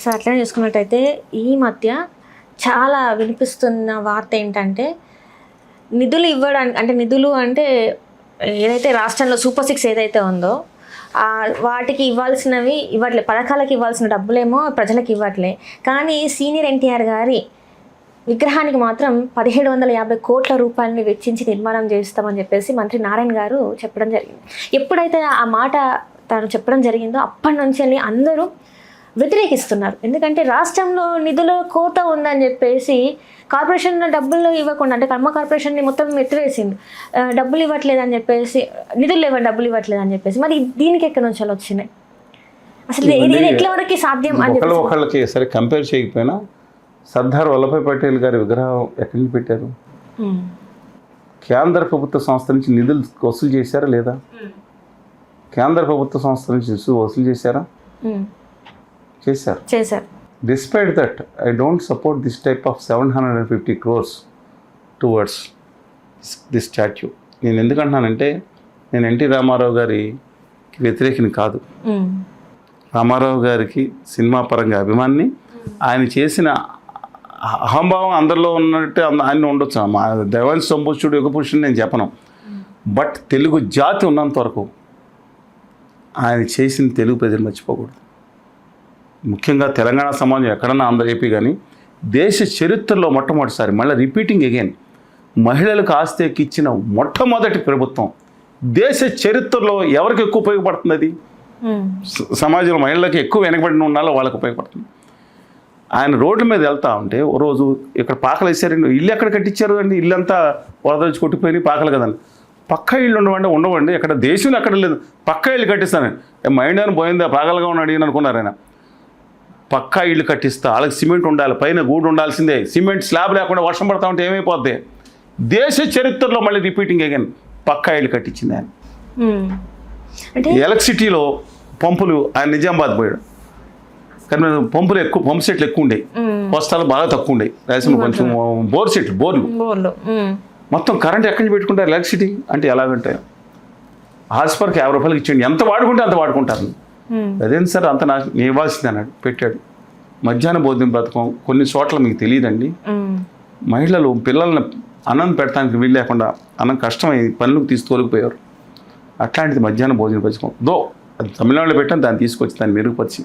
So అట్లనే చూసుకున్నట్టయితే ఈ మధ్య చాలా వినిపిస్తున్న వార్త ఏంటంటే నిధులు ఇవ్వడానికి అంటే నిధులు అంటే ఏదైతే రాష్ట్రంలో సూపర్ 6 ఏదైతే ఉందో వాటికి ఇవ్వాల్సినవి ఇవ్వట్లే, పథకాలకు ఇవ్వాల్సిన డబ్బులేమో ప్రజలకు ఇవ్వట్లే. కానీ సీనియర్ ఎన్టీఆర్ గారి విగ్రహానికి మాత్రం 1750 కోట్ల రూపాయలని వెచ్చించి నిర్మాణం చేస్తామని చెప్పేసి మంత్రి నారాయణ గారు చెప్పడం జరిగింది. ఎప్పుడైతే ఆ మాట తను చెప్పడం జరిగిందో అప్పటి నుంచి అందరూ వ్యతిరేకిస్తున్నారు. ఎందుకంటే రాష్ట్రంలో నిధుల కోత ఉందని చెప్పేసి కార్పొరేషన్ డబ్బులు ఇవ్వకుండా అంటే కర్మ కార్పొరేషన్ని మొత్తం ఎత్తివేసింది, డబ్బులు ఇవ్వట్లేదని చెప్పేసి, నిధులు లేవని డబ్బులు ఇవ్వట్లేదని చెప్పేసి. మరి దీనికి ఎక్కడి నుంచి వచ్చినాయి అసలు, ఇది ఎట్లా వరకు సాధ్యం అని చెప్పి ఒకళ్ళకి సరే కంపేర్ చేయకపోయినా సర్దార్ వల్లభాయ్ పటేల్ గారి విగ్రహం ఎక్కడి నుంచి పెట్టారు? కేంద్ర ప్రభుత్వ సంస్థ నుంచి నిధులు వసూలు చేశారా లేదా? కేంద్ర ప్రభుత్వ సంస్థ నుంచి వసూలు చేశారా? చేశారు. Despite that, I don't support this type of 750 crores towards this statue. నేను ఎందుకంటున్నానంటే నేను ఎన్టీ రామారావు గారికి వ్యతిరేకిని కాదు. రామారావు గారికి సినిమా పరంగా అభిమాని. ఆయన చేసిన అహంభావం అందరిలో ఉన్నట్టు ఆయన ఉండొచ్చు. మా దైవాంశ సంపుష్టుడు యుగ పురుషుడు నేను చెప్పను. బట్ తెలుగు జాతి ఉన్నంత వరకు ఆయన చేసిన తెలుగు ప్రజలు మర్చిపోకూడదు. ముఖ్యంగా తెలంగాణ సమాజం ఎక్కడన్నా ఆంధ్ర ఏపీ కానీ దేశ చరిత్రలో మొట్టమొదటిసారి మళ్ళీ రిపీటింగ్ అగైన్ మహిళలకు ఆస్తి ఎక్కిచ్చిన మొట్టమొదటి ప్రభుత్వం దేశ చరిత్రలో ఎవరికి ఎక్కువ ఉపయోగపడుతుంది? అది సమాజంలో మహిళలకు ఎక్కువ వెనకబడిన ఉన్నాలో వాళ్ళకి ఉపయోగపడుతుంది. ఆయన రోడ్ల మీద వెళ్తా ఉంటే ఓ రోజు ఇక్కడ పాకలు వేసారండి. ఇల్లు ఎక్కడ కట్టించారు అండి? ఇల్లంతా వరదొచ్చి కొట్టిపోయి పాకలు కదండి. పక్క ఇళ్ళు ఉండవండి ఎక్కడ దేశంలో ఎక్కడ లేదు. పక్క ఇల్లు కట్టిస్తానండి. మైండ్ అని పోయిందా పాకలుగా ఉన్నాడు ఈయన అనుకున్నారు. ఆయన పక్కా ఇళ్ళు కట్టిస్తా, వాళ్ళకి సిమెంట్ ఉండాలి, పైన గూడు ఉండాల్సిందే. సిమెంట్ స్లాబ్ లేకుండా వర్షం పడతా ఉంటే ఏమైపోద్ది? దేశ చరిత్రలో మళ్ళీ రిపీటింగ్ అగైన్ పక్కా ఇళ్ళు కట్టించింది ఆయన. ఎలక్ట్రిసిటీలో పంపులు ఆయన నిజామాబాద్ పోయాడు, కానీ పంప్ సెట్లు ఎక్కువ ఉండేవి, వస్తాలు బాగా తక్కువ ఉండేవి. రాయలసీమ కొంచెం బోర్లు మొత్తం కరెంట్ ఎక్కడి నుంచి పెట్టుకుంటారు? ఎలక్ట్రిసిటీ అంటే ఎలాగంటే హాస్పర్కి 50 రూపాయలకి ఇచ్చిండి. ఎంత వాడుకుంటే అంత వాడుకుంటారు. అదేంటి సార్ అంత నాకు ఇవ్వాల్సింది అన్నాడు, పెట్టాడు. మధ్యాహ్న భోజనం పథకం కొన్ని చోట్ల మీకు తెలియదండి, మహిళలు పిల్లల్ని అన్నం పెట్టడానికి వీలు లేకుండా అన్నం కష్టమై పనులకు తోలిపోయారు. అట్లాంటిది మధ్యాహ్న భోజన పథకం అది తమిళనాడులో పెట్టాను, దాన్ని తీసుకొచ్చి దాన్ని మెరుగుపరిచి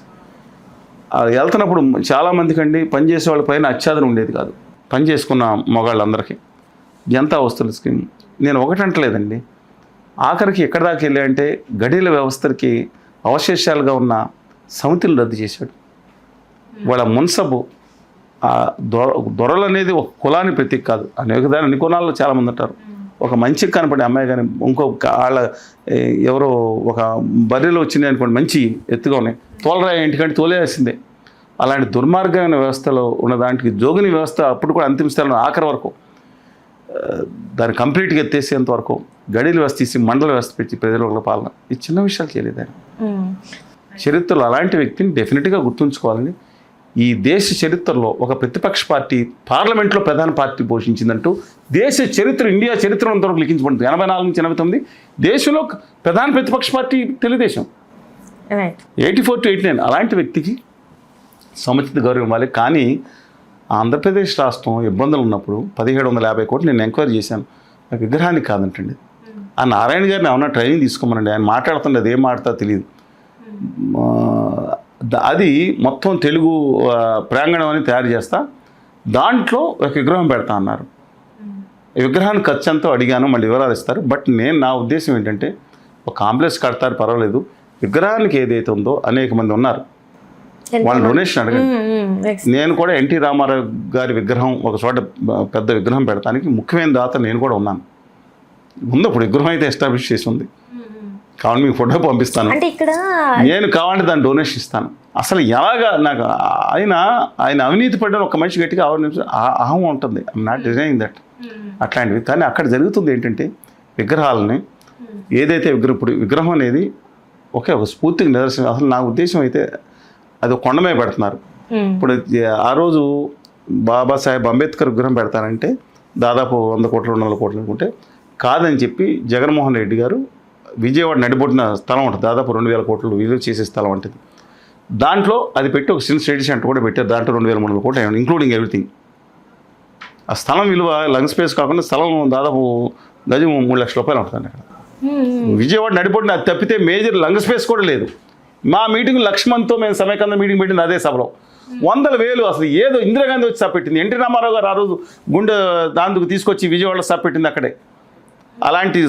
వెళ్తున్నప్పుడు చాలామందికి అండి పనిచేసే వాళ్ళ పైన అత్యాదన ఉండేది కాదు. పని చేసుకున్న మగాళ్ళందరికీ ఎంత వస్తువుల స్కీమ్. నేను ఒకటి అంటలేదండి, ఆఖరికి ఎక్కడి దాకా వెళ్ళి అంటే గడిల వ్యవస్థకి అవశేషాలుగా ఉన్న సమితిని రద్దు చేశాడు. వాళ్ళ మున్సబు దొరలు అనేది ఒక కులాన్ని ప్రతీక కాదు. అనేకదాని అన్ని కులాల్లో చాలామంది ఉంటారు. ఒక మంచికి కనపడే అమ్మాయి కానీ ఇంకో వాళ్ళ ఎవరో ఒక బర్రెలో వచ్చింది అనుకోండి, మంచి ఎత్తుగా ఉన్నాయి, తోలరాయి ఇంటికంటే తోలేయాల్సిందే. అలాంటి దుర్మార్గమైన వ్యవస్థలో ఉన్న దాంట్లో జోగిని వ్యవస్థ అప్పుడు కూడా అంతిమ స్థాయిలో ఆఖరి వరకు దాన్ని కంప్లీట్గా ఎత్తేసేంత వరకు గడిల వ్యవస్థ తీసి మండల వ్యవస్థ పెట్టి ప్రజల పాలన. ఈ చిన్న విషయాలు చేయలేదు ఆయన. చరిత్రలో అలాంటి వ్యక్తిని డెఫినెట్గా గుర్తుంచుకోవాలని. ఈ దేశ చరిత్రలో ఒక ప్రతిపక్ష పార్టీ పార్లమెంట్లో ప్రధాన పార్టీ పోషించిందంటూ దేశ చరిత్ర ఇండియా చరిత్ర అంతవరకు లిఖించబడింది. 84 నుంచి 89 దేశంలో ప్రధాన ప్రతిపక్ష పార్టీ తెలుగుదేశం, 84 to 89. అలాంటి వ్యక్తికి సముచిత గౌరవం ఇవ్వాలి. కానీ ఆంధ్రప్రదేశ్ రాష్ట్రం ఇబ్బందులు ఉన్నప్పుడు 1750 కోట్లు నేను ఎంక్వైరీ చేశాను, విగ్రహానికి కాదంటండి. ఆ నారాయణ గారిని ఏమన్నా ట్రైనింగ్ తీసుకోమనండి, ఆయన మాట్లాడుతుండే అది ఏం మాట్లాడతా తెలియదు. అది మొత్తం తెలుగు ప్రాంగణం అని తయారు చేస్తా, దాంట్లో ఒక విగ్రహం పెడతా అన్నారు. ఈ విగ్రహానికి ఖర్చు ఎంతో అడిగాను, మళ్ళీ వివరాలు ఇస్తారు. బట్ నా ఉద్దేశం ఏంటంటే ఒక కాంప్లెక్స్ కడతారు పర్వాలేదు, విగ్రహానికి ఏదైతే ఉందో అనేక మంది ఉన్నారు, వాళ్ళ డొనేషన్ అడగండి. నేను కూడా ఎన్టీ రామారావు గారి విగ్రహం ఒక చోట పెద్ద విగ్రహం పెడతానికి ముఖ్యమైన దాత నేను కూడా ఉన్నాను. ముందు అప్పుడు విగ్రహం అయితే ఎస్టాబ్లిష్ చేసి ఉంది, కావాలి మీకు ఫోటో పంపిస్తాను, నేను కావాలంటే దాన్ని డొనేషన్ ఇస్తాను. అసలు ఎలాగా నాకు ఆయన అవినీతి పడ్డ ఒక మనిషి గట్టిగా అహం ఉంటుంది. ఐఎమ్ నాట్ డిజైనింగ్ దట్ అట్లాంటివి. కానీ అక్కడ జరుగుతుంది ఏంటంటే విగ్రహాలని ఏదైతే ఇప్పుడు విగ్రహం అనేది ఒక స్ఫూర్తికి నిదర్శనం. అసలు నా ఉద్దేశం అయితే అది కొండ మీద పెడుతున్నారు. ఇప్పుడు ఆ రోజు బాబాసాహెబ్ అంబేద్కర్ విగ్రహం పెడతానంటే దాదాపు 100 కోట్లు 200 కోట్లు అనుకుంటే కాదని చెప్పి జగన్మోహన్ రెడ్డి గారు విజయవాడ నడిబొట్టిన స్థలం ఉంటుంది, దాదాపు 2000 కోట్లు విలువ చేసే స్థలం ఉంటుంది. దాంట్లో అది పెట్టి ఒక సిన్ స్టడీ సెంటర్ కూడా పెట్టారు. దాంట్లో 2,300 కోట్లు అయ్యింది, ఇంక్లూడింగ్ ఎవ్రీథింగ్. ఆ స్థలం విలువ లంగ్ స్పేస్ కాకుండా స్థలం దాదాపు గజం 3 లక్షల రూపాయలు ఉంటుంది అక్కడ. విజయవాడ నడిపొడిన అది తప్పితే మేజర్ లంగ్ స్పేస్ కూడా లేదు. మా మీటింగ్ లక్ష్మణ్తో మేము సమైకంద మీటింగ్ పెట్టింది అదే సభలో. 100,000 అసలు ఏదో ఇందిరాగాంధీ వచ్చి సభ పెట్టింది. ఎన్టీ రామారావు గారు ఆ రోజు గుండె దాందుకు తీసుకొచ్చి విజయవాడలో సభ పెట్టింది అక్కడే. అలాంటి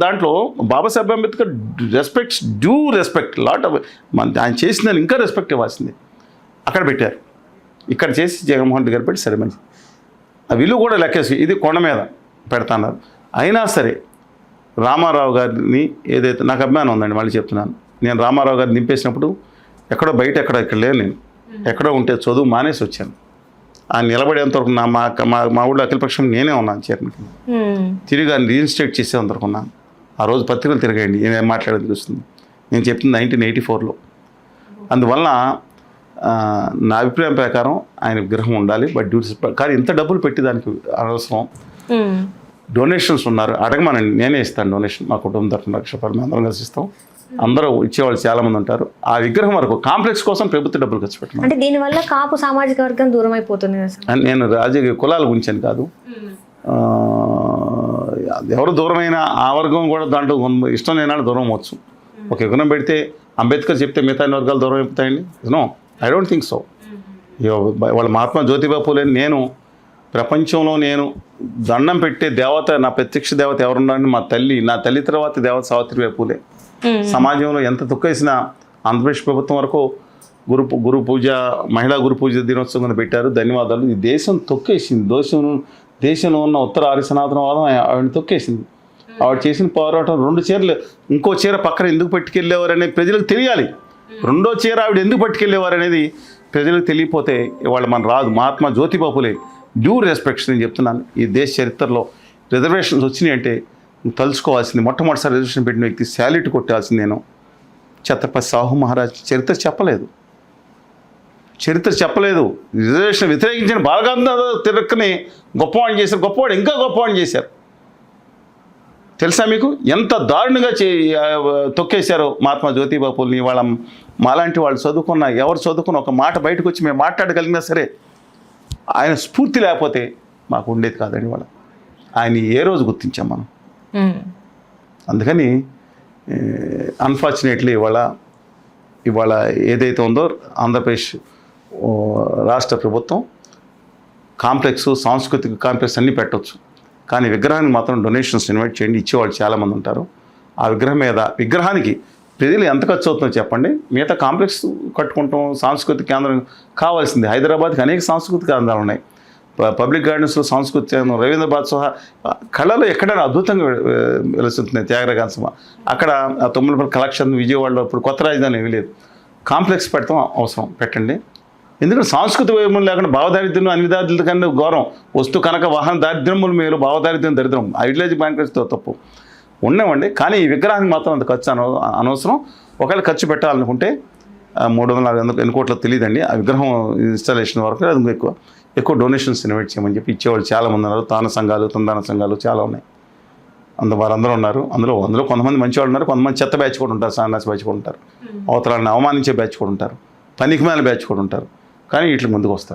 దాంట్లో Babasaheb Ambedkar respect lot of ఆయన చేసిందని ఇంకా రెస్పెక్ట్ ఇవ్వాల్సింది. అక్కడ పెట్టారు, ఇక్కడ చేసి జగన్మోహన్ రెడ్డి గారు పెట్టి సరే మంచి ఆ విలువ కూడా లెక్కేసి ఇది కొండ మీద పెడతాన్నారు. అయినా సరే రామారావు గారిని ఏదైతే నాకు అభిమానం ఉందండి, మళ్ళీ చెప్తున్నాను. నేను రామారావు గారిని దింపేసినప్పుడు ఎక్కడో బయట ఇక్కడ లేను, నేను ఎక్కడో ఉంటే చదువు మానేసి వచ్చాను. ఆయన నిలబడేంతవరకు మా ఊళ్ళో అఖిలపక్షం నేనే ఉన్నాను చైర్మన్ కింద. తిరిగి ఆయన రీఇన్స్టేట్ చేసేంతవరకు ఉన్నాను. ఆ రోజు పత్రికలు తిరగండి నేను మాట్లాడేది తెలుస్తుంది. నేను చెప్తుంది 1984లో. అందువల్ల నా అభిప్రాయం ప్రకారం ఆయన విగ్రహం ఉండాలి. బట్ డ్యూటీస్ కానీ ఇంత డబ్బులు పెట్టి దానికి అనవసరం. డొనేషన్స్ ఉన్నారు, అడగమనండి, నేనే ఇస్తాను డొనేషన్. మా కుటుంబం తరఫున రూపాయలు మేము అందరం కలిసి ఇస్తాం. అందరూ ఇచ్చేవాళ్ళు చాలామంది ఉంటారు. ఆ విగ్రహం వరకు కాంప్లెక్స్ కోసం ప్రభుత్వ డబ్బులు ఖర్చు పెట్టడం అంటే దీనివల్ల కాపు సామాజిక వర్గం దూరం అయిపోతుంది. నేను రాజకీయ కులాల గురించని కాదు, ఎవరు దూరమైనా ఆ వర్గం కూడా దాంట్లో ఇష్టం లేనాడు దూరం అవ్వచ్చు. ఒక విగ్రహం పెడితే అంబేద్కర్ చెప్తే మిగతా అన్ని వర్గాలు దూరం అయిపోతాయండి? No, I don't think so. వాళ్ళ మహాత్మా జ్యోతిబా పూలే నేను ప్రపంచంలో నేను దండం పెట్టే దేవత, నా ప్రత్యక్ష దేవత ఎవరున్నారని మా తల్లి, నా తల్లి తర్వాత దేవత సావిత్రిబాయి పూలే. సమాజంలో ఎంత దుఃఖేసినా ఆంధ్రప్రదేశ్ ప్రభుత్వం వరకు గురు పూజ, మహిళా గురు పూజ దినోత్సవం కింద పెట్టారు. ధన్యవాదాలు. ఈ దేశం తొక్కేసింది. దేశంలో ఉన్న ఉత్తర ఆర్య సనాతనవాదం ఆవిడని తొక్కేసింది. ఆవిడ చేసిన పోరాటం 2 చీరలు, ఇంకో చీర పక్కన ఎందుకు పట్టుకెళ్ళేవారు అనేది ప్రజలకు తెలియాలి. 2వ చీర ఆవిడ ఎందుకు పట్టుకెళ్ళేవారు అనేది ప్రజలకు తెలియపోతే ఇవాళ మన రాదు. మహాత్మా జ్యోతిబా పూలే డ్యూ రెస్పెక్ట్స్ నేను చెప్తున్నాను. ఈ దేశ చరిత్రలో రిజర్వేషన్స్ వచ్చినాయి అంటే తలుచుకోవాల్సింది. మొట్టమొదటిసారి రిజర్వేషన్ పెట్టిన వ్యక్తి శాల్యూట్ కొట్టాల్సింది నేను. ఛత్రపతి సాహు మహారాజ్ చరిత్ర చెప్పలేదు. రిజర్వేషన్ వ్యతిరేకించిన బాలగంగాధర తిలక్ని గొప్పవాడిని చేశారు. ఇంకా గొప్పవాడిని చేశారు. తెలుసా మీకు ఎంత దారుణంగా తొక్కేశారో మహాత్మా జ్యోతిబా పూలని. వాళ్ళ మాలాంటి వాళ్ళు ఎవరు చదువుకున్న ఒక మాట బయటకు వచ్చి మేము మాట్లాడగలిగినా సరే ఆయన స్ఫూర్తి లేకపోతే మాకు ఉండేది కాదండి. వాళ్ళ ఆయన ఏ రోజు గుర్తించాం మనం. అందుకని అన్ఫార్చునేట్లీ ఇవాళ ఏదైతే ఉందో ఆంధ్రప్రదేశ్ రాష్ట్ర ప్రభుత్వం సాంస్కృతిక కాంప్లెక్స్ అన్నీ పెట్టవచ్చు, కానీ విగ్రహానికి మాత్రం డొనేషన్స్ ఇన్వైట్ చేయండి. ఇచ్చేవాళ్ళు చాలామంది ఉంటారు. ఆ విగ్రహానికి ప్రజలు ఎంత ఖర్చు అవుతుందో చెప్పండి. మిగతా కాంప్లెక్స్ కట్టుకుంటాం, సాంస్కృతిక కేంద్రం కావాల్సింది. హైదరాబాద్కి అనేక సాంస్కృతిక కేంద్రాలు ఉన్నాయి. పబ్లిక్ గార్డెన్స్లో సాంస్కృతిక కేంద్రం, రవీంద్రబాద్ సహా కళలు ఎక్కడైనా అద్భుతంగా వెలుస్తున్నాయి. త్యాగరాజ సభ అక్కడ తొమ్మిదిపల్లి కలెక్షన్, విజయవాడలో ఇప్పుడు కొత్త రాజధాని ఏమీ లేదు. కాంప్లెక్స్ పెడతాం అవసరం, పెట్టండి. ఎందుకంటే సాంస్కృతిక వైభవం లేకుండా భావదారిద్ర్యం అన్ని దారిద్ర్యాల కన్నా ఘోరం. వస్తు కనుక వాహన దారిద్ర్యములు మేలు, భావదారిద్ర్యం దరిద్రం. ఐడియాలజీ బ్యాంకర్స్తో తప్పు ఉండేవండి. కానీ ఈ విగ్రహానికి మాత్రం అంత ఖర్చు అనవసరం. ఒకవేళ ఖర్చు పెట్టాలనుకుంటే 300 ఎన్ని కోట్ల తెలియదండి. ఆ విగ్రహం ఇన్స్టాలేషన్ వరకు అది ఎక్కువ డొనేషన్స్ ఇన్వైట్ చేయమని చెప్పి ఇచ్చేవాళ్ళు చాలామంది ఉన్నారు. తందాన సంఘాలు చాలా ఉన్నాయి. వారందరూ ఉన్నారు. అందులో కొంతమంది మంచివాళ్ళు ఉన్నారు, కొంతమంది చెత్త బ్యాచ్ కూడా ఉంటారు, సన్నాసి బ్యాచ్ కూడా ఉంటారు, అవతరాలను అవమానించే బ్యాచ్ కూడా ఉంటారు, పనికిమాలిన బ్యాచ్ కూడా ఉంటారు. కానీ వీటికి ముందుకు వస్తారు.